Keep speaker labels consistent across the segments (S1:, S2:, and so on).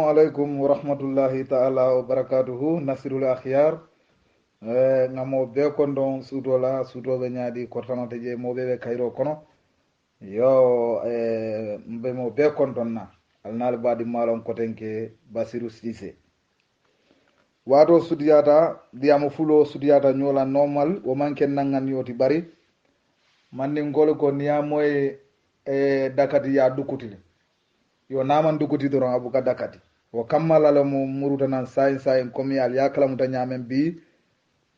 S1: alaikum wa rahmatullahi ta'ala wa barakatuhu nasirul akhyar ngamo be kondon sutola sutoɓe ñaadi kortanote je moɓeɓe kayro kono yo mbe mo be konton na alnaali baɗi malon kotenke Basiru Cissé wato sudiyata diyamo fulo sudiyata ñola normal wo manken nangan yoti bari mandingol ko niyamoye dakati ya dukutile yo naman dukuti doron abuka dakati wo kammalala mo muruta nan sayin komi al yakala muta ñamen bi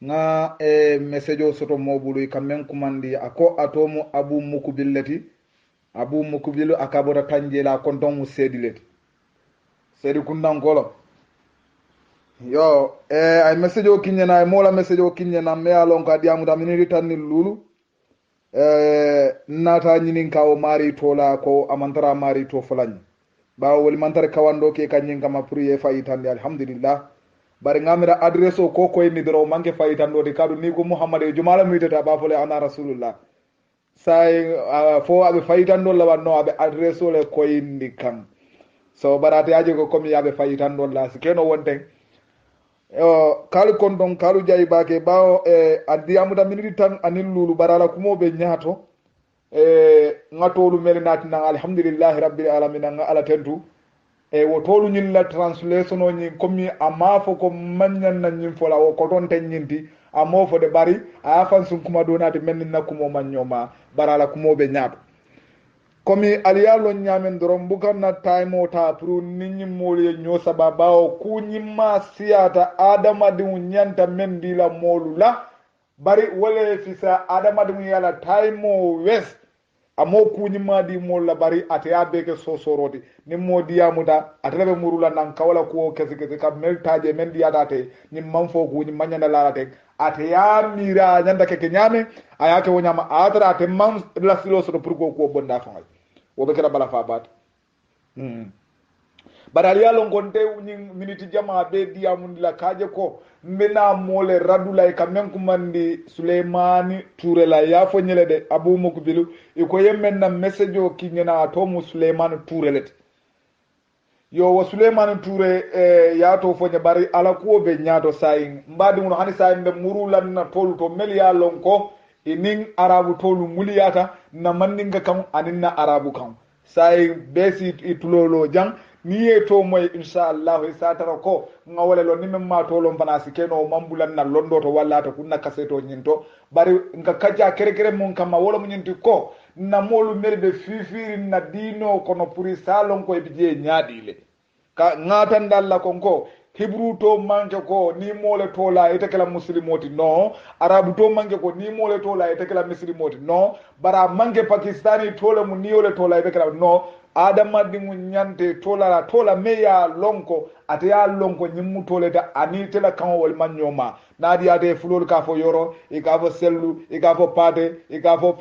S1: nga message o soto mobulu kammen kumandi ako atomo abu mukubilleti abu mukubilu akabota tanjela konton mu sedileti sedi kundangolo yo ay message o kinyana ay mola message o kinyana me alon ka diamu da miniri tanni lulu nata nyinin kawo mari tola ko amantara mari to fulani bawo woli mantare kawando ke kanyin kama priye fayitande alhamdulillah bari ngamira adresse o ko koyni doro manke fayitando de kadu ni ko muhammad e jumala mitata ba fole ana rasulullah say fo abe fayitando la wanno abe adresse o le koyni kan so barate aje ko komi abe fayitando la sikeno wonten kalu kondon kalu jayi bake bawo addiyamu da miniri tan anin lulu barala kumobe nyaato nga tolu mel nati nan alhamdulillahi rabbil alamin nga ala tentu wo tolu nyin la translation o nyin komi amafo ko manyan nan nyin fola wo ko ton ten nyinti amofo de bari a fan sun kuma donati men na kumo manyoma barala kumo be nyaato komi aliyalo nyamen doron bukan na time o ta pru ninyi moli nyo sababa o ku nyimma siyata adama di nyanta men dila molula bari wole fisa adama di yala time o west amo ku nyimma di molla bari ate abeke sosoroti ni modiya muta atrebe murula nan kawala ko kese kam mel taje men diata te nyimman fo ku nyimma nyanda lalate ate ya mira nyanda keke nyame ayake wonyama atra ate man la silo so pour ko bonda fa wobe kera bala fa bat badal yalo ngonte miniti jama be diamundi la kaje ko mbena mole radulay kamen kumandi Suleimani Touré la ya fo nyele de Abu Mukbilu iko yemen na message o kinyena to mu Suleimani Touré let yo wa Suleimani Touré ya to fo bari ala ko be nyaato sayin mbadi mun hani sayin be murulan na tolu to mel ya lonko inin arabu tolu muliyata na mandinga kam anin na arabu kam sayin besi itulolo jang niye to moy inshallah satara ko ngawale lo nimen ma to lo banasi keno mambulan na londo to wallata kunna kaseto nyinto bari nga kaja kere mun kama wala mun nyinti ko na molu merbe fifiri na dino kono puri salon ko ebije nyaadile ka ngatan dalla konko Hebrew to manke ko ni mole to la ite kala muslimoti no arabu to manke ko ni mole to la ite kala muslimoti no bara manke pakistani to la mu ni ole to la ite kala no adama dingu nyante tola meya lonko ate ya lonko nyimmu tole da ani tela kan wol manyoma nadi ade fulol ka fo yoro e ka fo sellu e ka fo pate e ka fo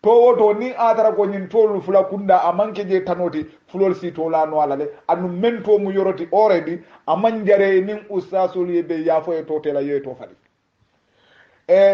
S1: to woto ni atara ko nyin tolu fula kunda amanke je tanoti fulol si tola no alale anu mento mu yoroti already amanjare nin usasol yebe yafo e to tela ye to fali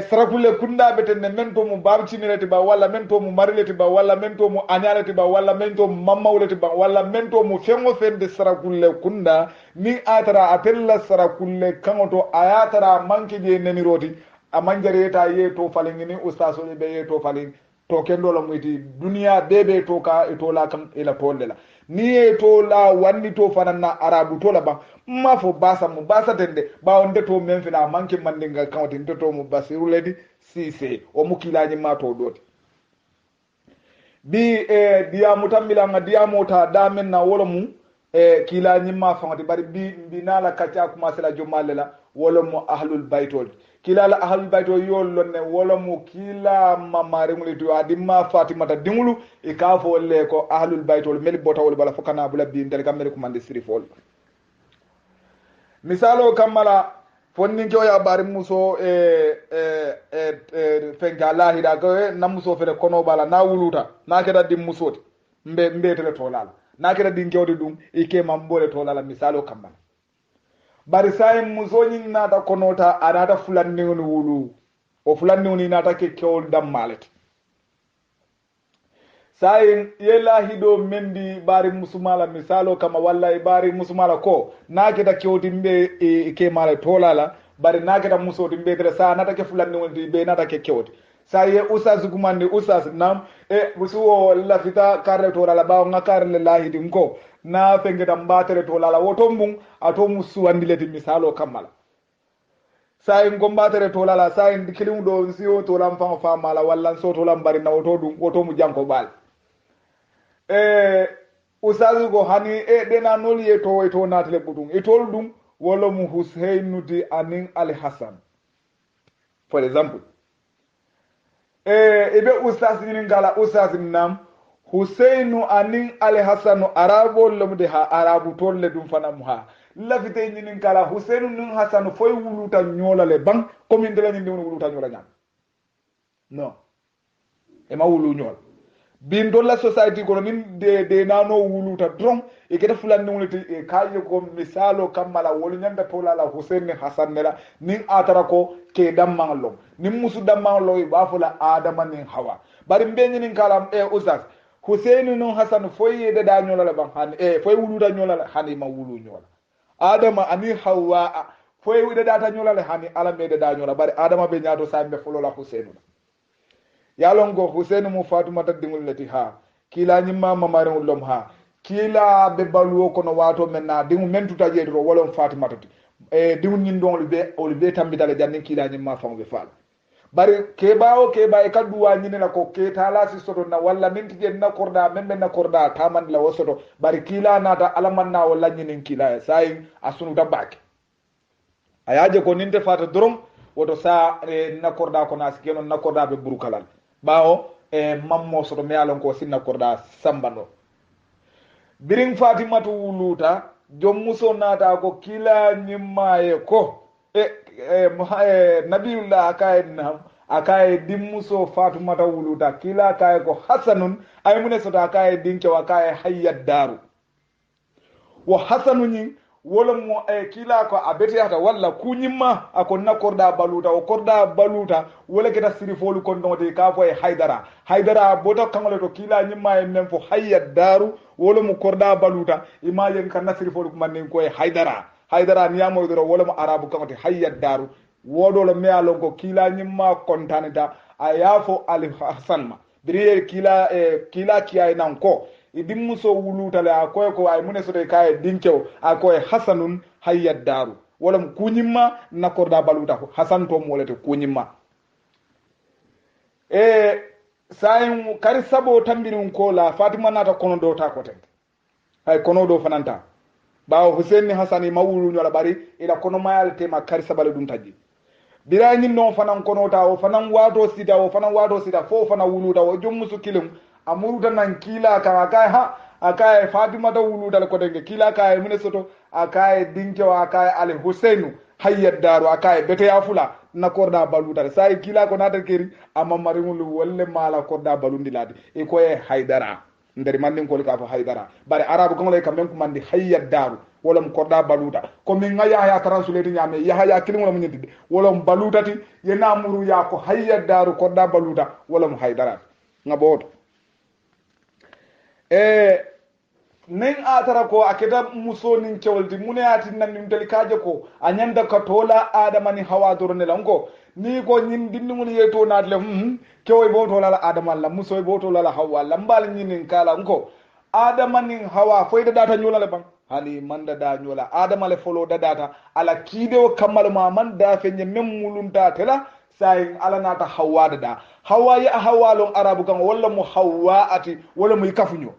S1: sarakule kunda betenne mento mu babcinireti ba walla mento mu marileti ba walla mento mu anyaleti ba walla mento mu mammawleti ba walla mento mu fengo fende sarakule kunda ni atara atella sarakule kangoto ayatara manke je neniroti amanjareta ye to falingini ustaso be ye to faling to kendo la muiti dunia bebe to ka to la kam ila tolle la ni e to la wandi to fanana arabu to la ba mafo basa mu basa tende ba onde to men fina manke mandinga kawti to mu Basiru ledi Cissé o mukilaji ma to doti bi diamu tambila nga diamu ta damen na wolo mu kila nyima fangati bari bi binala kacha kuma sela jomalela wolo mu ahlul baitol kila la ahlul baitol yol lonne wolo mu kila mamare mulitu adimma fatimata dingulu e kafo le ko ahlul baitol mel bota wol bala fokana bula bi ndel kamel ko mande sirifol misalo kamala fonni ko ya bari muso fenga lahi da ko na muso fere kono bala na wuluta na keda dim musoti mbe tele tolala na keda din kewde dum ike mambole tolala misalo kamala bari sai muso nyin nata konota anata fulanni woni wulu o fulanni woni nata ke kewol dam malet sayin yelahido mendi bari musumala misalo kama walla bari musumala ko naketa kewtimɓe ke mala tolala bari naketa musotimɓe tere sa natake fulanni wonti ɓe natake kewti sa ye usas gumandi usas nam musuwo lafita karre tolala ɓawo ga karle lahidi ko na fengeta mbatere tolala woto mbun ato musuwandileti misalo kammala sayin gombatere tolala sayin kilimu ɗo siwo tolan fan famala walla so tolan bari na woto ɗum woto mu janko ɓaal usazu go hani ɗena nol ye to natale ɓuɗum tol ɗum wala mu huseynuti anin ali hassan for exemple ɓe ustas ñinin gala ustas nam huseynu anin ali hassanu arabol lomde ha arabu tolle ɗum fanamu ha lafite ñinin kala huseynu nin hassanu foy wuluta ñolale ban commune de lañin ndiwni wuluta ñola ñam non ema wulu ñola bin dolla society kono nin de nano wuluta dron e keta fulanni woniti e kaye ko misalo kammala wolu ñanda tolala hussein hasan nela nin atara ko ke dammalo nin musu dammalo e bafula adama nin hawa bari mbeñinin kala usas hussein non hasan foye de da ñolala ban han foye wuluta ñolala hani ma wulu ñola adama ani hawa foye de data ñolala hani ala mede da ñola bari adama be ñaato sambe fulola hussein yalon go Hussein mu Fatumata dingul lati ha kila nyimma mamare lom ha kila be baluwo kono wato menna dingu mentuta jedro wolon Fatumata dingu nyin don be tambitale janni kila nyimma fambe fal bari keba e kadduwa nyine la ko ke tala si soto na walla minti je na korda membe na korda taman la wosoto bari kila nata alamanna walla nyinin kila sai asunu tabaki ayaje ko ninte fata dorom woto sa na korda ko nasikeno na korda be burukalal ɓawo mammo soto mi alon ko sinna korɗa sambano birin fatimatu wuluta jom muso nata ko kila ñimmaye ko nabiyullah akaye nam akaye dimmuso fatumata wuluta kila akaye ko hasanun ay mune soto akaye dinkew akaye hayyat daru wo hasanu ñin wolo mo kila ko a beteyata walla kuñimma ako nakkorɗa baluta o korɗa baluta wala keta sirifolu konnote ka fo e haydara bota kangole to kila ñimma e men fo hayyat daru wolo mo korɗa baluta imajen ka nasirifolu kumannin ko e haydara niyamoydoro wala mo arabu kangote hayyat daru woɗolo meyalon ko kila ñimma kontanita a yaafo ali hasan ma biriye kila kiyaye nan ko idimmuso wulutale a koye ko ay mune soto kaye dinkew a koye hasanun hayyat daru wala mo kuñimma nakkorda baluta ko hasan to mo wolete kuñimma sayin kari sabo tambirin ko la fatima nata kono do ta ko ten hay kono do fananta bawo husaini hasani mawulu nyola bari ila kono mayal tema kari sabale dum taji birañin non fanan kono ta o fanan wato sita fo fana wuluta o jommusu kilum amuruta nan kila kan akaye fatima ta wulutal kotenge kila akaye mune soto akaye dinkewa akaye ali husainu hayyat daru akaye beteya fula na korda balutale sayi kila ko nata keri amma marimulu wolle mala korda balundilade e koye haydara nderi mandin kol ka fa haydara bare arabu kongole kam men ko mandi hayyat daru wala mo korda baluta ko min ngaya ya translate nyame ya kilimo mo nyintide wala mo balutati yena muru ya ko hayyat daru korda baluta wala mo haydara ngaboto nin atara ko akeda muso nin kewaldi mune ati nan nim tali kaje ko a nyanda ka tola adama ni hawa dorne lango ni ko nyin dinni mun yeto nadle kewoy bo tola la adama la muso bo tola la hawa lambal nyin kala ngo adama nin hawa foyda data nyola le bang hani manda da nyola adama le folo da data ala kide o kamal ma man da fe nyem mulunta tela sai ala nata hawa da hawa ya hawa lon arabu kan walla mu hawa ati walla mu kafunyo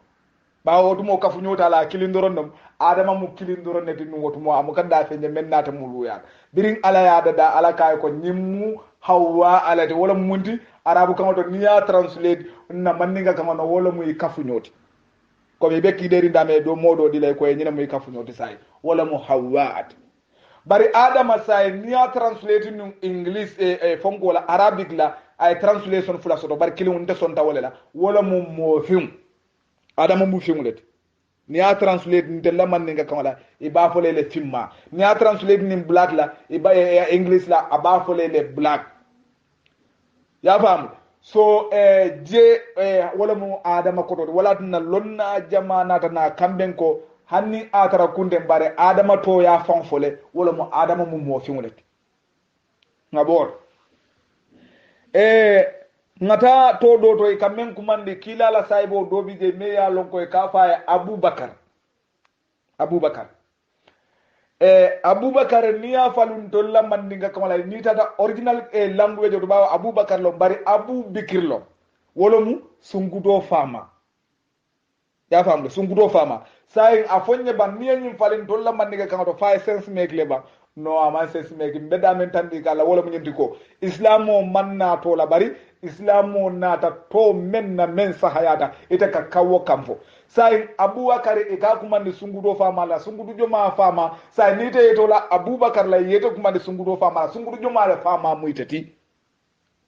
S1: bawo tumo kafunyo ta la kilindoron dum adama mu kilindoron ne tinu wotumo am kan da fe nyem nata muluya birin ala ya da ala kay ko nyimmu hawa ala te walla munti arabu kan to niya translate na manninga kan no walla mu kafunyoti ko be bekki deri ndame do modo dilay ko nyina mu kafunyoti sai walla mu hawa ati bari adama say niya translate in english fonko wala arabic la ay translation fula soto bari kilin nte sonta wala wala mu mofim adama mu fimulet niya translate nte laman ninga kamala iba fole le fimma niya translate in black la iba english la aba fole le black ya fam so je wala mu adama koto wala na lonna jamana ta na kamben ko hanni atara kunde bare adama to ya fanfole wala mu adama mu mo fiŋole ngabor ngata to do to kamen kumande kilala saybo dobi je me ya lonko e ka fa abubakar abubakar ni ya falun tolla mandinga kamala ni tata original language to bawa abubakar lo bari abu bikir lo wolo mu sungudo fama ya famle sungudo fama sai afonye ban ni nyim falun tolla mandinga kamato fa sense make leba no ama sense make beda men tandi kala wolo mu nyinti ko islamo manna to la bari islamo nata to men na men sahayata ita ka kawo kamfo sai abubakar e ka kuma ni sungudo fama la sungudo joma fama sai ni te to la abubakar la yeto kuma ni sungudo fama la sungudo joma la fama muitati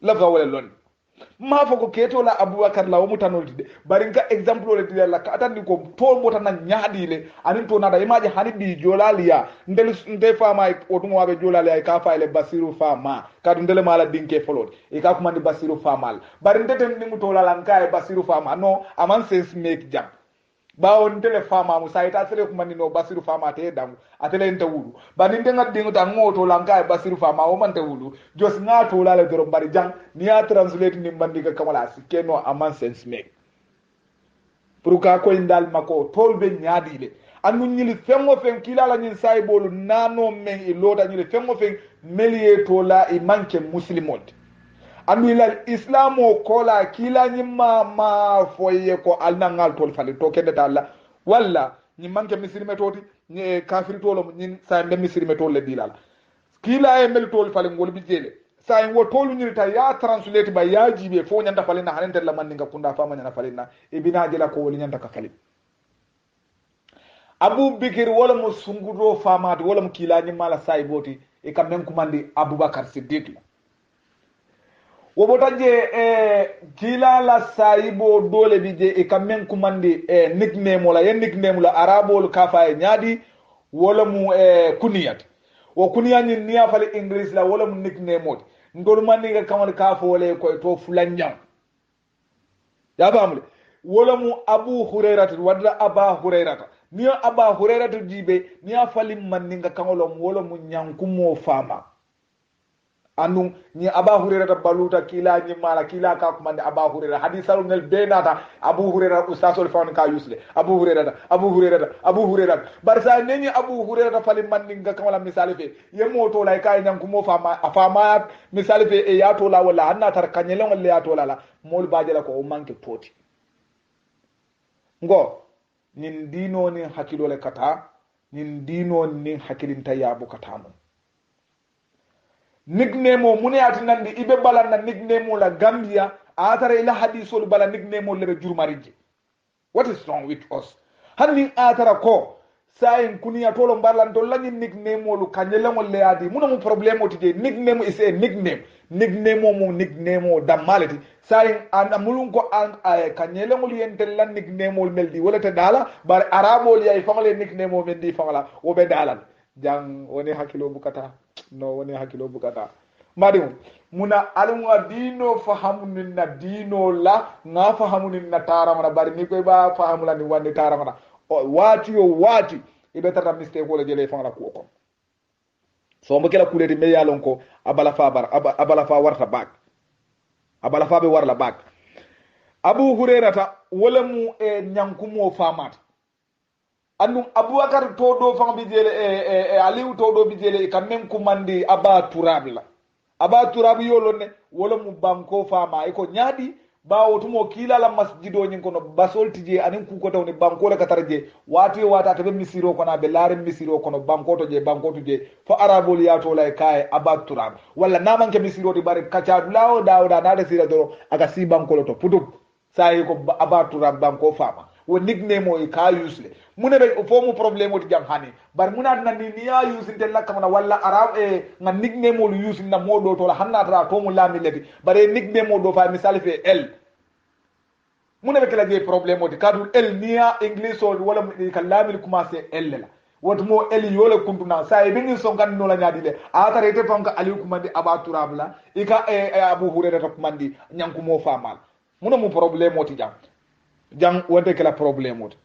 S1: la fa wala lon ma fa ko keto la abubakar la mu tanolti de bari ka exemple le dile la ka atandi ko to mota na nyaadi le anin to nada imaji hani di jolaliya ndel fama o dum wabe jolaliya ka fa ile basiru fama ka dum ndele mala dinke folod e ka kuma ni basiru fama bari ndeten ni mu to la lanka e basiru fama no aman sense make jam bawo ndele fama mu sayta sele kuma ni no basiru fama te dangu atele enta wudu bani ndenga dingu ta ngoto lanka e basiru fama o man te wudu jos ngato la le doro bari jang ni ya translate ni bandiga kamala sikeno aman sense make pour ka ko indal mako tolbe nyaadile anu nyili fengo fen kilala nyin saybolu nano men e loda nyili fengo fen melie to la e manke muslimot anu ilal islamo kola kila nyima ma foye ko alna ngal tol fale to kende dalla walla nyi manke misilme toti nyi kafir tolo nyi sa mbe misilme tol le dilala kila e mel tol fale ngol bi jele sa en wo tolu nyi ta ya translate ba ya jibe fo nyanda fale na hanente la man nga kunda fama nyana fale na e bina jela ko woli nyanda ka fale abu bikir wala mo sungudo famade wala mo kila nyi mala say boti e kam men kumandi abubakar siddiq wobota je kila la saibo dole bi je e kamen kumandi nickname la yen nickname la arabo ka fa nyaadi wala mu kuniyat wo kuniyat ni niya fale english la wala mu nickname mot ngol mandi ga kamal ka fo le ko to fulanyam ya bamle wala mu abu hurairah wadda aba hurairah niya aba hurairah jibe niya fali mandi ga kamalo wala mu nyankumo fama anu ni aba hurera baluta kila ni mala kila ka kumande aba hurera hadisalu nel benata abu hurera ustasol fawni ka yusle abu hurera barsa neni abu hurera fali mandinga kamala misali fe yemo to lay kay nyam ko mo fama misali fe e ya to la wala anna tar kanyele wala ya to la mol bajela ko o manke poti ngo nin dino ni hakilo le kata nin dino ni hakilinta yabu katamo nickname o mune ati nandi ibe balanna nickname la Gambia atara ila hadisol bala nickname le jurmarije. What is wrong with us? Hanni atara ko sayin kuniya tolo mbarlan to lanyi nickname lu kanyele mo le adi muna mu problem o tije nickname is a nickname nickname damalati sayin amulun ko kanyele mo yentel lan nickname meldi wala te dala bar arabo li ay famale nickname o meldi famala o be dalal jang woni hakilo bukata no woni hakilo bukata madimu muna almu dino fahamunin na dino la nga fahamunin na taramana bari ni koy ba fahamula ni wande taramana wati ibe tata mistake wala jele fangala ko ko so mo kala kuleti me yalon ko abala fa warta bak abala fa be warla bak abu hurairata wala mu nyankumo famat andum abubakar to do fang bi jele aliou to do bi jele kam men kumandi aba turab yolone wala mu banko fama e ko nyaadi bawo tumo kila la masjido nyin kono basol tije anin ku ko tawni banko la katarje wata tabe misiro kono be lare misiro kono banko to je fo arabol ya to lay kay aba turab wala naman ke misiro di bare kacha lawo dawda na de sira do aga si banko to putub say ko aba turab banko fama wo nickname o ka usle mune be fo mu problème o jam hani bar muna na ni ya use tel la kamana walla arab nga nickname o use na modo to la hanna tra to mu lami leti bare nickname o do fa misal fe el mune be kala je problème o di kadu el niya english o wala ka lamil commencer el la woto mo eli yole kuntuna sa e binin son kan no la nyaadi le atara ite fanka ali kumandi aba turabla ika abu hurere to kumandi nyanku mo famal muno mu problème oti jang wonte kala problème oti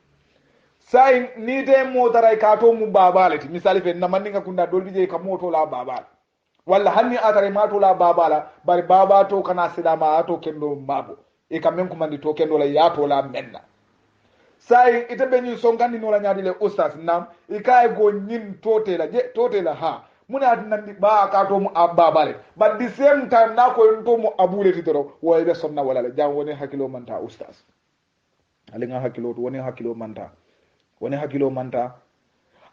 S1: sai ni te mo tara ka to mu babale ti misali fe na mandinga kunda dolbi je ka moto la babala walla hanni atare ma to la babala bari baba to kana sidama ato kendo mabo e kamen kumandi to kendo la yato la menna sai ite be nyin songandi no la nyaadi le ustaz nam ikaay go nyin totela ha muna nandi ba ka to mu babale but the same time na ko to mu abule ti doro wo be sonna wala le jam woni hakilo manta ustaz ali nga hakilo to woni hakilo manta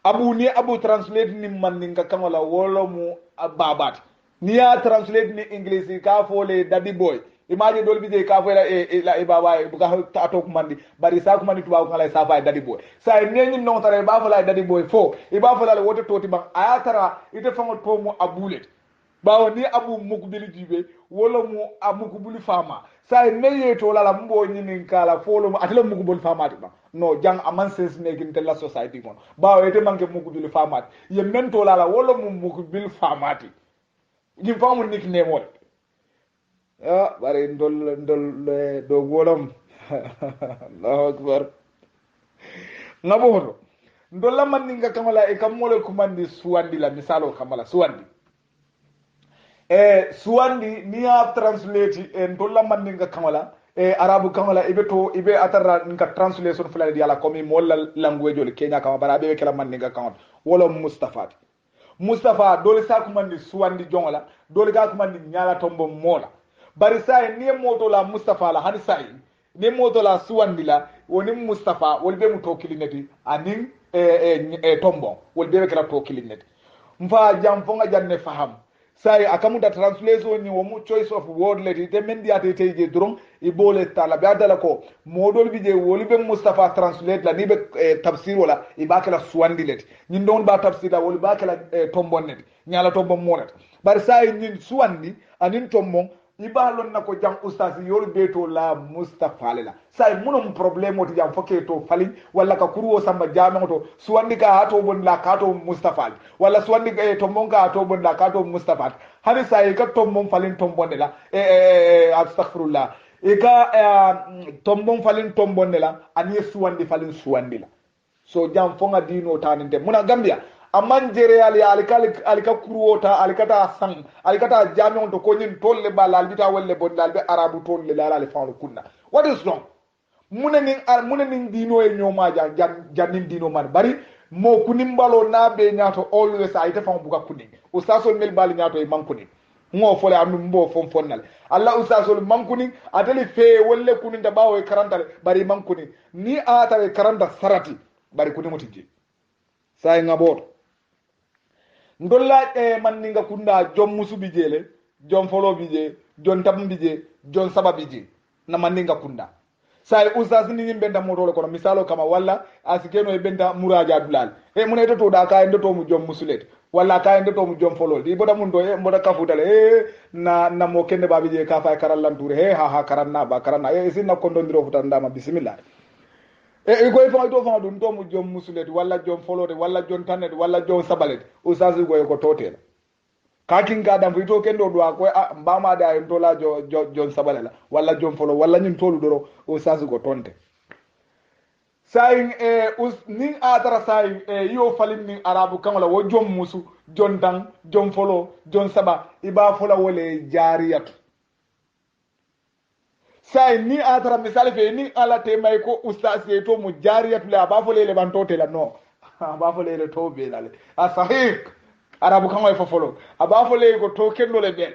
S1: abu translate ni man ni nga kamala wolo mu babat ni ya translate ni english ka fole daddy boy imagine dol bije ka fela la baba bu ka tato kumandi bari sa kumandi tuba ko la sa fa daddy boy sa ne ni non tare ba fala daddy boy fo ba fala le woto toti ba ayatara ite fango to mu abulet bawo ni abu mukubili jibe wolo mu amukubuli fama sa ne ye to la mbo nyinin kala folo mu atele mukubul fama ba no jang aman sense making tell la society kon bawo ite manke mukubili fama ye men to la wolo mu mukubili fama ti ni famu nickname wol bari ndol do wolom Allahu akbar ngabo ndol la man ninga kamala e kamole kumandi suwandi la misalo kamala suwandi suwandi ni ya translate ndol la man ninga kamala arabu kamala ibe atara nka translation fulani yala komi molla language le Kenya kama bara be kala man ninga kamala wala Mustafa dole sa kumandi suwandi jongola dole ga kumandi nyala tombo mola bari sai ni moto la Mustafa la hani sai ni moto la suwandi la woni Mustafa wolbe mu to kilineti anin tombo wolbe kala to kilineti mfa jam fonga janne faham sai akamuda translation ni wo mu choice of word leti te mendi atete je drum ibole tala be adala ko modol bi je wolbe Mustafa translate la ni be tafsir wala ibakala suwandi leti nyin don ba tafsir la wol bakala tombo net nyala tombo monet bari sai nyin suwandi anin tombo ibalon nako jam ustaz yol beto la Mustafa lela sai munom problème oti jam foke to fali wala ka kuruo samba jamo to suwandi ka hato bon la ka to Mustafa wala suwandi ka to monka hato bon la ka to Mustafa hani sai ka to mon falin to bonde la astaghfirullah e ka to mon falin to bonde la ani suwandi falin suwandi la so jam fonga dino taninde muna Gambia amman jere alika kuruota alikata sang alikata jamion to konyin tolle bala albita welle bondal be arabu tolle la la faulu kunna what is wrong munenin dino e nyoma jannin dino man bari mo kunimbalo na be nyato always ayte fam buka kunin ustaso mel bal nyato e mankuni ngo fole am mbo fon fonnal alla ustaso mankuni ateli fe wolle kunin da bawo e karantale bari mankuni ni ata e karanta sarati bari kuni mutije sai ngabot ndolla man ninga kunda jom musu bijele jom folo bije jon tam bije jon saba bije na man ninga kunda sai ustaz ni yimbe nda motole kono misalo kama walla asikeno e benda muraja dulal mun to da ka endo to mu jom musulet walla ka endo to mu jom folo di boda mun do boda kafutale na mo kende babije ka fay karallan tour ha karanna ba karanna sinna ko ndondiro futanda ma bismillah goy fa do fa dum to mu jom musulet walla jom folode walla jon tanet walla jom sabalet ustazi goy ko totela kakin ga dam fito kendo do ko mbama da en tola jon sabalela walla jom folo walla nyim tolu doro ustazi go tonte sayin nin atara sayin yo falin nin arabu kamala wo jom musu jon dan jom folo jon saba iba fola wole jariyatu sai ni atara misali fe ni ala te may ko ustaz ye to mu jariyatu la ba fo le ban tote la no ba fo le to be la le asahik arabu kan way fo folo ba fo le ko to kendo le be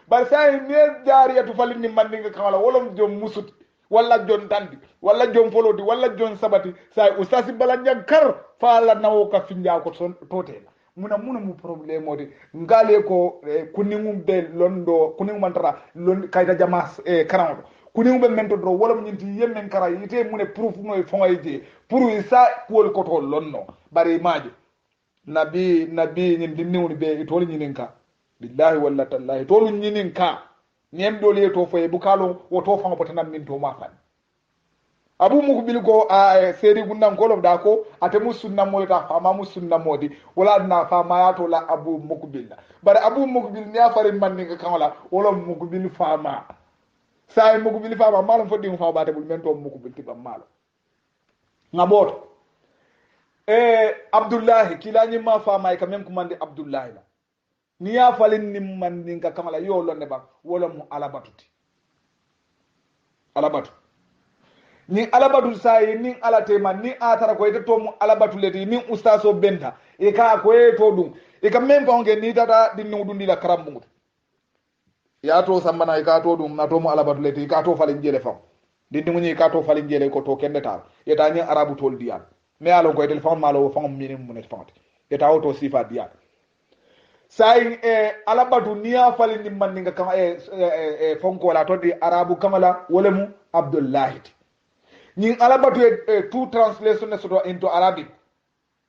S1: bar sai ni jariyatu falin ni man nga kan wala wolom jom musut walla jon dandi walla jon folodi walla jon sabati sai ustaz balanja kar fala nawo ka finja ko tote la muna mu problème odi ngale ko kuningum de londo kuningum mantara lon kayta jama karanto kuni ube mento dro wala nyinti yemen kara yite mune proof no e fonga yite pour isa ko ko to lonno bare maaje nabi nyim dinniwni be to nyininka billahi walla tallahi to nyininka nyem dole to foye bukalo wo to fonga botanam min to ma fan abu mukbil ko a seri gunnan ko da ko ate musunna mo ta fama musunna modi wala na fama ya to la abu mukbil bar abu mukbil ni afari manni ka kala wala mukbil fama sai mukbil fama malum fodi mo fama bate bul men to mukbil ti bam malo ngaboto abdullahi kilani ma fama ka men ko mande abdullahi la ni ya falin ni manni ka kala yo lonne ba wala mu alabatuti alabatu ni alabatu sayi ni alatema ni atara ko ite tomu alabatu leti ni ustaso benta e ka ko e to dum e kam même fange ni tata din no dundi la karambu ya to sambana e ka to dum na tomu alabatu leti ka to falin jele fam din ni ka to falin jele ko to kende tar e ta ni arabu tol dial me alo ko tel fam malo fam minim munet fam e ta auto sifa dial sai alabatu ni ya falin ni man nga kama fonko la to di arabu kamala wala mu abdullahi ni alabatu two translation soto into arabic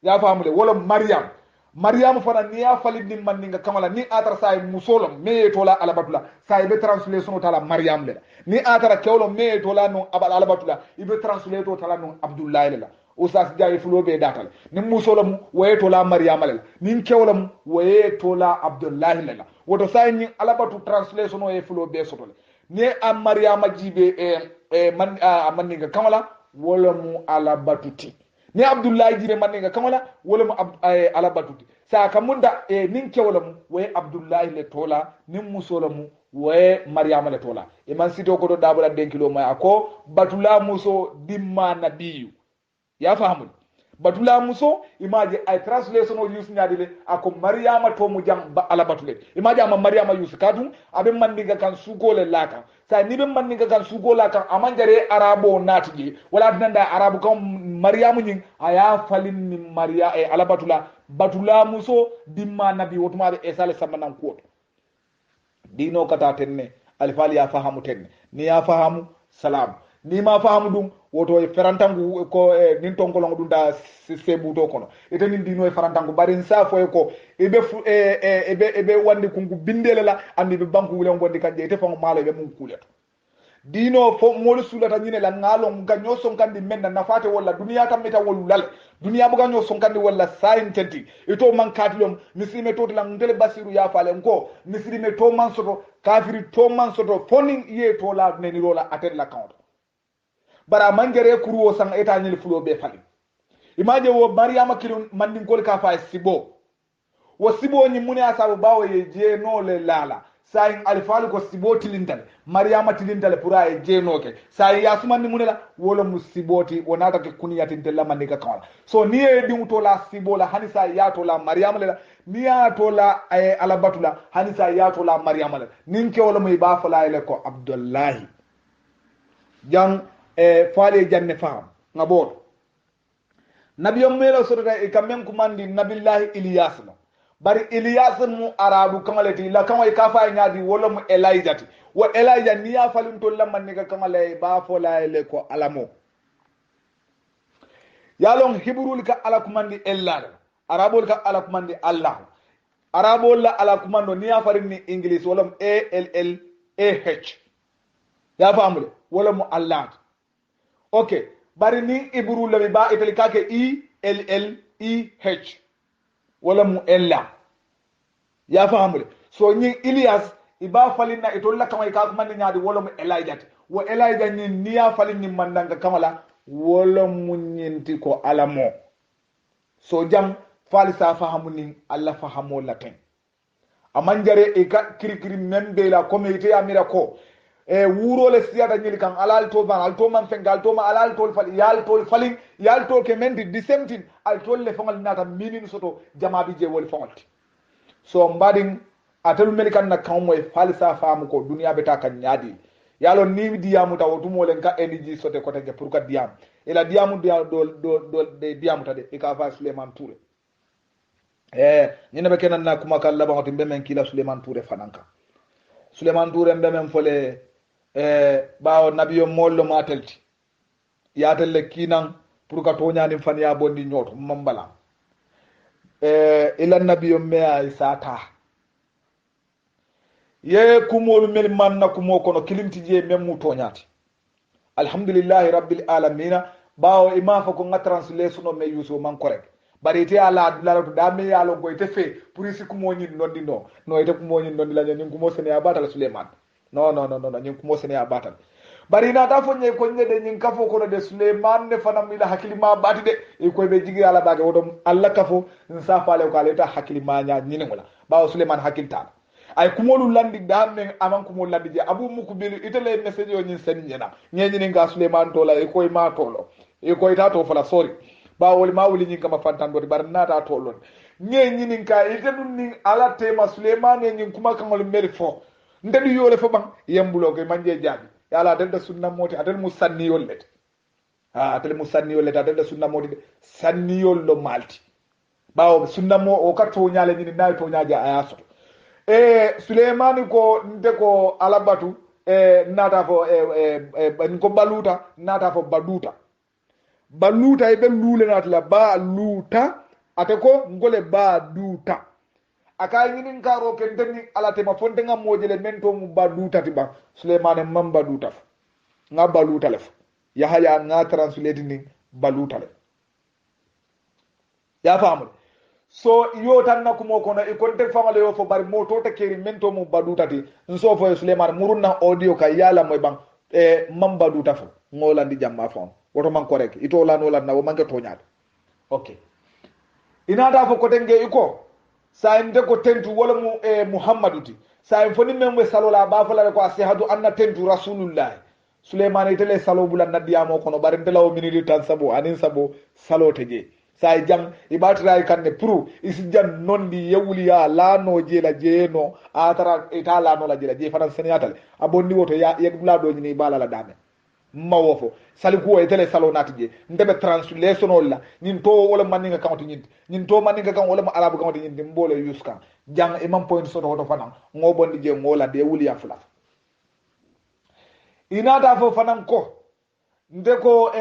S1: ya famule wala maryam fana ni ya falin ni man nga kamala ni atara sai musolom me to la alabatu la sai be translation to la maryam le ni atara kewlo me to la no alabatu la ibe translate to la no abdullahi la usas jaay fulobe datal ni musolom waye to la maryam la ni kewlam waye to la abdullahi la woto sai ni alabatu translation o e fulobe soto le ni am maryama jibe man nga kamala wala mu alabatuti ni abdullahi jibe man nga kamala wala mu alabatuti saka munda nin kewlam waye abdullahi le tola nin musolom waye maryama le tola e man sito ko do dabula den kilo ma ako batula muso dimma nabiyu ya fahamu batula muso imaje ay translation o use nyaadile ako maryama to mu jam ba alabatule imaje ama maryama use kadum abe mandiga kan sugole laka sa ni be mandiga kan sugole laka amanjare arabo natije wala dinanda arabu kan maryamu nyin aya falin ni marya e alabatula batula muso dimma nabi wotuma be esale samanan ko dino kata tenne alfali ya fahamu tenne ni ya fahamu salam ni ma fahamu dum woto e ferantangu ko nin tonkolo dum da sebuto kono ete nin dino e ferantangu bari sa fo ko ebe wandi kungu bindele la andi be banku wulen gondi kanje ete fango malo be mun kuleto dino fo mol sulata nyine la ngalo ganyo sonkandi menna nafate wala duniya tamita wolulal duniya bu ganyo sonkandi wala scientific ito man katilom misime to la ngele basiru ya fale nko misime to man soto kafiri to man soto fonin ye to la neni rola atel la count bara mangere kuruwo sang eta nyel fulo be fali imaje wo maryama kilun mandin kol ka fa sibo wo sibo nyi muni asabu bawo ye je no le lala sai alfalu ko sibo tilindale maryama tilindale pura e je no ke sai yasumani munela wolo musiboti wonata ke kuniya tindella manika kala so ni e di to la sibo la hanisa ya to la maryama la ni ya to la alabatula hanisa ya to la maryama la ninke wolo muy ba fala ile ko abdullahi jang faale janne faham ngabot nabiyo melo sodata e kamem kumandi nabillahi ilyas no bari ilyas mu arabu kamalati la kamay ka fa nyaadi wala mu elijah wa elijah ni ya falin to lamman ni ka kamale ba fo layle ko alamo yalon hibrul ka ala kumandi ella arabul ka ala kumandi allah arabul la ala kumando ni ya farin ni english wala mu ALLAH ya famule wala mu allah okay bari ni ibru la ba itali kake ELLEH wala mu ella ya fahamule so ni Ilyas iba falina itolla kama ka kuma ni nyaadi wala mu Elijah wo Elijah ni ya falini mandanga kamala wala mu nyinti ko alamo so jam falisa fahamu ni Allah fahamo latin amanjare e ka kirikiri membe la community amira ko wuro le siyata nyili kan alal to ban al to man fengal to ma alal to fal yal to ke mendi the same thing al to le fangal nata minin soto jama bi je wol fangalti so mbadin atalu melikan na kan moy falsa faamu ko duniya beta kan nyaadi yalo ni diamu taw to mo len ka energy sote ko tege pour ka diam ila diamu do de diamu tade e ka fa Suleiman Touré nyina be kenan na kuma kala ba hoto be men kila Suleiman Touré fananka Suleiman Touré be men fole bawo nabiyo mollo matelti yatelle kinan pour ka toñani fan ya bondi nyoto mambala ila nabiyo me isata ye kumol mel manna kumo kono kilimti je memu toñati alhamdulillahi rabbil alamina bawo ima fa ko nga translation no me yuso man correct bari te ala adula to da me yalo ko ite fe pour isi ko mo nyin nondi no ite ko mo nyin nondi la nyin ko mo sene abatal Suleiman no nyin ko mo sene abatal bari na ta fo nye ko nye de nyin kafo ko de Suleiman ne fanam ila hakilima bati de e ko be jigi ala baage wodo alla kafo nsa faale ko ala ta hakilima nya nyin ngola bawo Suleiman hakilta ay kumolu landi damen aman kumolu landi je abu mukbil itele message yo nyin sen nyena nyenyi nga Suleiman tola e koy ma tolo e koy ta to fala sorry ba woli ma woli nyin kama fantan do bar nata tolon nyenyi nin ka ite dun nin ala tema Suleiman nyin kuma kan wol meri fo ndedu yole fo bang yembulo ko manje jabi yala dalda sunna moti adal musanni yollet adal musanni yollet adal sunna moti sanni yollo malti bawo sunna mo o ka to nyaale nyin nay to nyaaja ayaso Suleimani ko nde ko alabatu nata fo ko baluta nata fo baluta e be lule natla ba luta ate ko ngole ba duta aka nyinin karo ken tenni alate ma fonte ngam mojele mento mu baduta tiba Suleimani mam baduta nga baluta lef ya haya nga translate ni baluta le ya famu so yo tan na kumo kono e konte famale yo fo bari moto ta keri mento mu badutati nso fo Suleiman murunna audio ka yala moy bang mam baduta fo ngola ndi jamma fon woto man correct ito la no la na wo manke toñaade okay ina da fo ko tenge iko sa ende ko tentu wala mu Muhammaduti sa en foni membe salola ba fo la ko asihadu anna tentu rasulullah Suleiman itele salo bulan nadiyamo kono bari ndelaw minili tan sabo anin sabo salo teje say jang ibatray kanne pour isi jan nondi yewliya la no jela jeeno atara ita la no la jela je faran senegal abonni woto ya yegula do ni bala la dame mawofo sali ko e tele salo nati je ndebe translation olla nin to wala maninga kawti nin to maninga kan wala arabu kawti nyindi mbole yuska jang imam point so to fanan ngobondi je ngola de wuliya fula inata fo fanan ko ndeko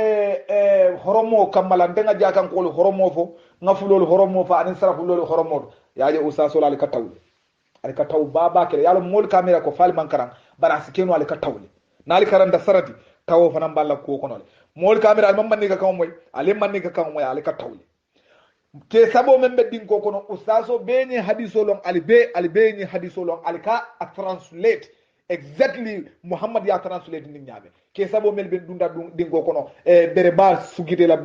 S1: horomo kamala ndenga jakan ko horomo fo ngafulol horomo fa anin sarafulol horomo yaaje usaso la ka taw baba kele yalo mol camera ko fal mankaran bara sikeno al ka tawle nali karanda sarati tawo fanan balla ko kono mol camera al mamman ni ka kan moy ale man ni ka kan moy al ka tawle ke sabo men beddin ko kono usaso beñi hadiso lon albe ni hadiso lon alka a translate exactly Muhammad ya translate ni nyaabe ke sabo mel ben dunda dingo kono bere ba sugite la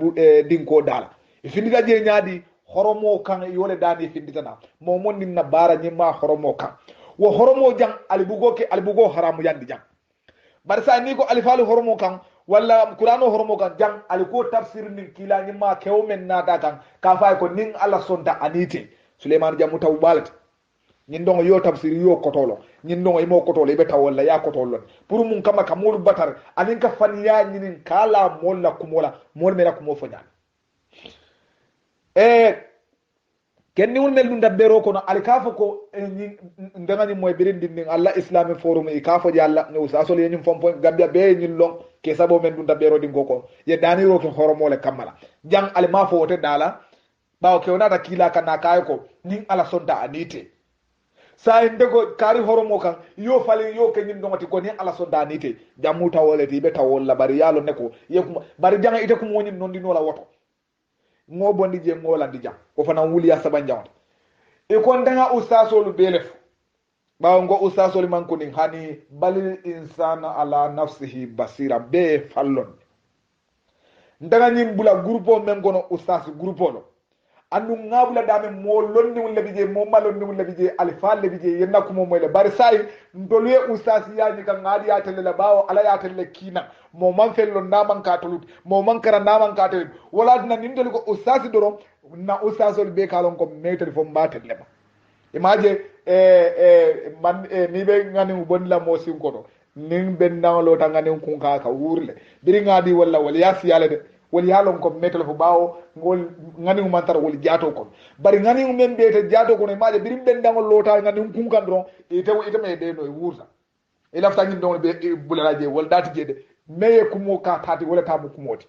S1: dingo dala ifindita je nyaadi horomo kan yole dani finditana mo monni na bara nyima horomo kan wo horomo jang albugo haramu yandi jang bar sa ni ko alifalu horomo kan walla qur'ano horomo kan jang aliko tafsir nin kila nyima kewmen nata kan ka fay ko nin ala sonta anite Suleiman jamu taw balati ñin dongo yo tafsir yo kotolo ñin dongo imo kotolo ibe tawalla ya kotolo pour mun kama kamul batar anin ka faniya ñinin kala molla kumola mol mera kumo fanya kenni won mel dunda bero kono alkafa ko ndanga ni moy birindi nin Allah Islamic Forum e kafo di Allah ne usasol yenyum fompo gambia be ñin long ke sabo men dunda bero di ngoko ye daniro ke horomole kamala jang alma fo wote dala bawo ke onata kila kana kay ko nin ala sonta anite sa ndego kari horomo kan yo fali yo ke nyim dongati ko ni ala so danite jamu tawole ti be tawol la bari yalo neko yekum bari janga ite ko woni non di no la woto ngo bondi je ngola di jam ko fana wuli ya saban jawta e kon danga ustasolu belef bawo ngo ustasolu man ko ni hani bal insana ala nafsihi basira be fallon ndaga nyim bula groupe men gono ustas groupe lo andu ngabula dame mo lonni wala bije mo malonni wala bije alfa le bije yenna ko mo moyle bari say ndolwe ustasi yaani kan ngadi ya tele la bawo ala ya tele kina mo man fello naman ka tolut mo man kara naman ka tolut wala dina nindel ko ustasi dorom na ustasol be kalon ko meter fo mbatel lema imaje man ni be ngani bon la mo sin ko do nin ben nawlo ta ngani kun ka wurle biri ngadi wala ya siyale de wol yalon ko metel fo bawo ngol ngani umantar wol jaato ko bari ngani men be te jaato ko ne maaje birim ben dangol lota ngani kun kan don e taw itame de no wurta e lafta ngi don be bularaje wol dati jede meye kumo ka tati wala tabu kumoti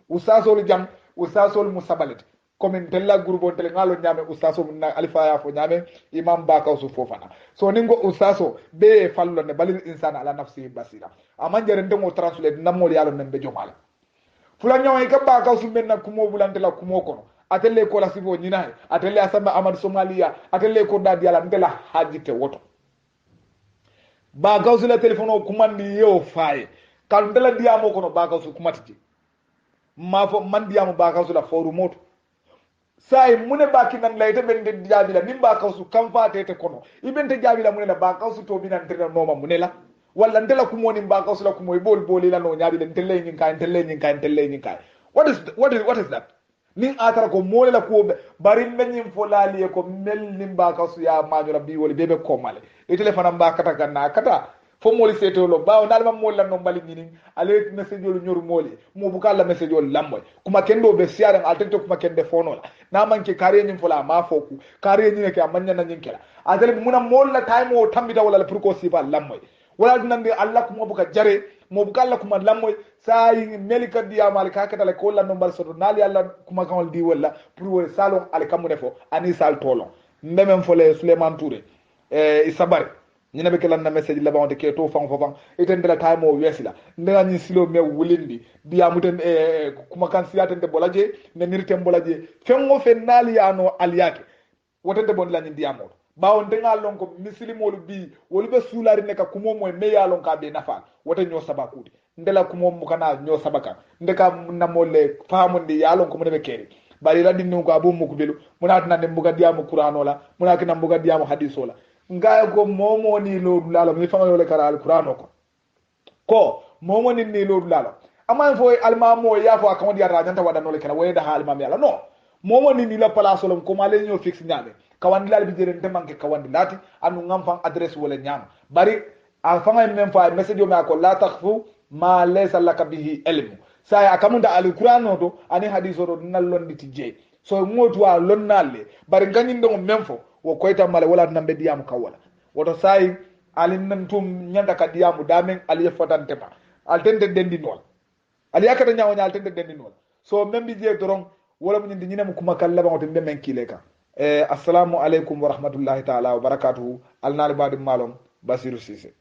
S1: usasol jam usasol musabalet komin tella groupe on tele ngalo nyame ustaso na alifa ya fo nyame imam bakaw su fofana so ningo ustaso be fallo ne balil insana ala nafsihi basira amanjere ndemo translate namol yalo men be jomala fula nyawa ka bakaw su men na kumo bulante la kumo kono atelle ko la sibo nyina atelle asamba amad somalia atelle ko dadi ala ndela hajite woto bakaw su la telephone o kumandi yo faye kal ndela diamo kono bakaw su kumatiti mafo man diamo bakaw su la foru moto sai mune baki nan layte ben de jaabila nim ba kawsu kam faatete kono ibente jaabila mune la ba kawsu to binan tere noma mune la walla ndela ko moni ba kawsu la ko moy bol boli la no nyaadi den telle nyin kay what is that nin atara ko mole la ko bari men fo laali ko mel nim ba kawsu ya mañu rabbi woli bebe ko male e telephone ba kata ganna kata fo moli setolo bawo dal mam mol la no mbali ni ale message jolu nyoru moli mo bu kala message jolu lamboy kuma kendo be siaran altento kuma kende fono la na manke kariye nyim fola ma foku kariye nyine ke amanya na nyinkela adale muna mol la time o tambita wala pour ko sifa lamboy wala dunande allah kuma buka jare mo bu kala kuma lamboy sai melika diya mal ka kata la ko la no mbal soto nali allah kuma kan di wala pour wala salon al kamune fo ani sal tolo mbemem fole Suleiman Touré isabari ñina be kelan na message la bawde ke to fang fofang iten de la time o wesila ndela ni silo me wulindi biya muten kuma kan siyaten de bolaje ne nirtem bolaje fengo fe nali ano aliyake wotende bon la ni diamo bawo ndenga lon ko misilimolu bi wolu be sulari ne ka kumo moy me ya lon ka be nafa wote nyo sabakudi ndela kumo mu kana nyo sabaka ndeka namole famundi ya lon ko mun be keri bari la dinno ko abu mu kubelu munat nan mbuga diamo qur'ano la munaki na mbuga diamo hadiso la ngaya ko momo ni lodu lalo mi fama yole kara alqur'ano ko momo ni lodu lalo amma fo almamo ya fo akon diata janta wada no le kala wayda hal mam yalla no momo ni la place solom ko male ñoo fixe ñame kawandi lal bi jere te manke kawandi lati anu ngam fan adresse wala ñam bari a fama même fa message yo ma ko la takhfu ma laysa laka bihi ilmu say akamunda alqur'ano to ani hadithu do nallon diti je so ngotu wa lonnalle bari ganyin do même fo wo koyta mala wala nambe diamu kawala woto sai alin nan tum nyanda ka diamu damen ali fotante ba altende dendi nol ali yakata nyaawo nyaal tende dendi nol so membi je doron wala mun ndi nyinam kuma kala ba woto memmen kile ka assalamu alaikum wa rahmatullahi ta'ala wa barakatuhu alnal badim malum Basiru Cissé